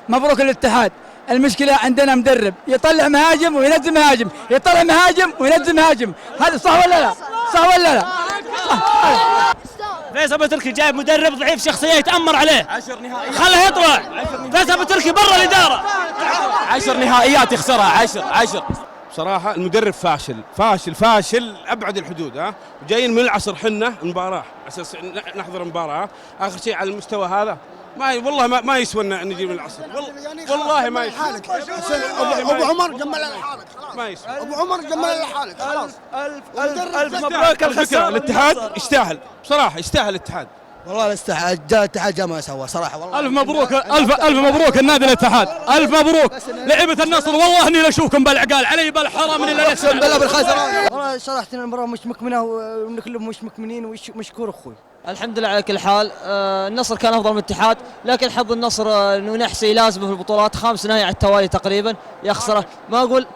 مبروك الاتحاد. المشكلة عندنا مدرب يطلع مهاجم وينزل مهاجم، يطلع مهاجم وينزل مهاجم، هذا صح ولا لا؟ صح ولا لا؟ صح. فيصل بتركي جايب مدرب ضعيف شخصية يتأمر عليه. 10 نهائيات خله يطلع. فيصل بتركي برا الإدارة. 10 نهائيات يخسرها 10. بصراحة المدرب فاشل أبعد الحدود وجايين من العصر حنا المباراة أساس نحضر المباراة آخر شيء على المستوى هذا والله ما يسوى أن نجي من العصر والله ما يسوى. أبو عمر جمل لحالك خلاص ما يسوى. أبو عمر جمل لحالك خلاص. ألف مبروك الفكرة. الاتحاد يستاهل بصراحة يستاهل الاتحاد. والله الاتحاد جاء ما سوى صراحة والله. ألف مبروك ألف مبروك النادي الاتحاد. ألف مبروك لعيبة النصر. والله إني لأشوفكم بالعقال علي بالحرام من اللي أقسم بالله بالخسارة. والله صراحة المباراة مش مكمنة وكلهم مش مكمنين ومشكور أخوي. الحمد لله على كل حال. النصر كان افضل من الاتحاد، لكن حظ النصر انه نحسي لازمه في البطولات 5 نهائي على التوالي تقريبا يخسره. ما اقول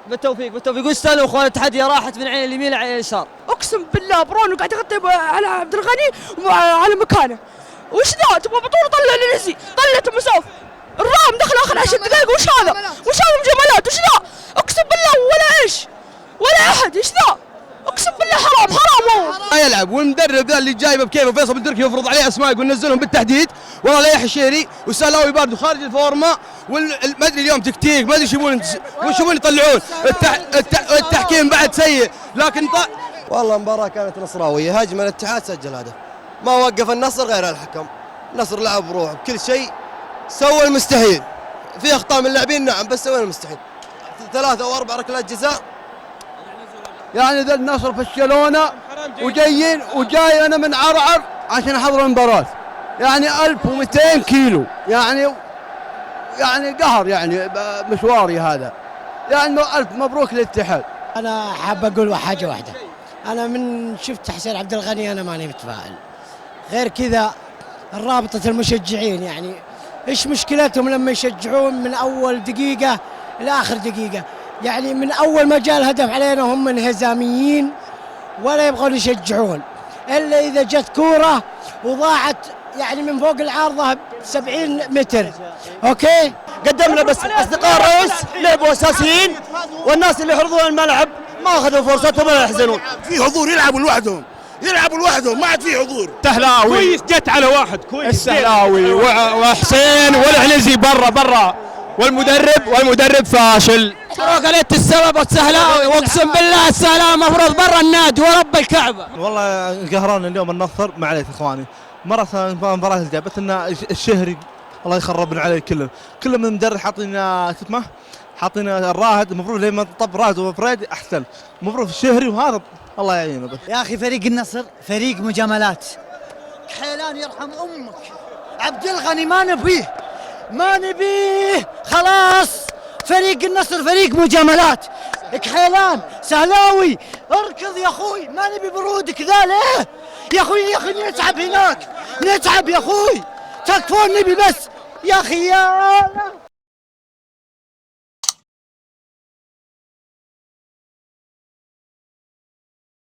بالتوفيق يستاهلوا اخوان الاتحاد. يا راحت من عين اليمين لعين اليسار. اقسم بالله برونو قاعد يغطي على عبد الغني على مكانه. وش ذا تبغى بطوله؟ طلع الانجليزي طلعت مساف الرام دخل اخر 10 دقائق. وش هذا؟ وش هذا مجاملات؟ وش ذا؟ اقسم بالله ولا ايش ولا احد. ايش ذا؟ اقسم بالله حرام ما يلعب. والمدرب ذا اللي جايبه بكيفه فيصل بن تركي يفرض عليه اسماء يقول نزلهم بالتحديد. والله لا يحشيري وسلاوي برضه خارج الفورمه. ما ادري اليوم تكتيك ما ادري ايش يبون يطلعون. التحكيم بعد سيء لكن والله المباراه كانت نصراويه. هاجم الاتحاد سجل هدف ما وقف النصر غير الحكم. النصر لعب بروح بكل شيء سوى المستحيل. في اخطاء من اللاعبين نعم بس سوى المستحيل. 3 أو 4 ركلات جزاء. يعني ذا النصر فشلونا وجاي انا من عرعر عشان احضر المباراه. يعني 1200 كيلو يعني قهر يعني مشواري هذا. يعني الف مبروك للاتحاد. انا حاب اقول حاجه واحده. انا من شفت حسين عبد الغني انا ماني متفائل. غير كذا الرابطه المشجعين يعني ايش مشكلتهم لما يشجعون من اول دقيقه لاخر دقيقه؟ يعني من أول ما جاء الهدف علينا هم انهزاميين ولا يبغون يشجعون إلا إذا جت كورة وضاعت يعني من فوق العارضة 70 متر. أوكي قدمنا بس أصدقاء الرئيس لعبوا أساسيين والناس اللي يحرضون الملعب ما أخذوا فرصتهم ولا يحزنون. في حضور يلعبوا لوحدهم ما عاد في حضور. السهلاوي كويس جت على واحد كويس. السهلاوي وحسين والعنزي برا والمدرب فاشل. مبروك عليك السبب السهلاوي. واقسم بالله السهلاوي مفروض برا النادي ورب الكعبه. والله قهران اليوم النصر ما عليك اخواني. مباراة اللي جابت لنا الشهري الله يخربنا عليه كله من المدرب حاطين الراهد. المفروض لما طب راهد وفريدي احسن. المفروض الشهري وهذا الله يعينه بس. يا اخي فريق النصر فريق مجاملات. حيلان يرحم امك. عبد الغني ما نبيه خلاص. فريق النصر فريق مجاملات. كحيلان سهلاوي اركض يا اخوي. ما نبي برودك ذا ليه يا اخوي نتعب هناك نتعب يا اخوي. تكفون نبي بس يا اخي.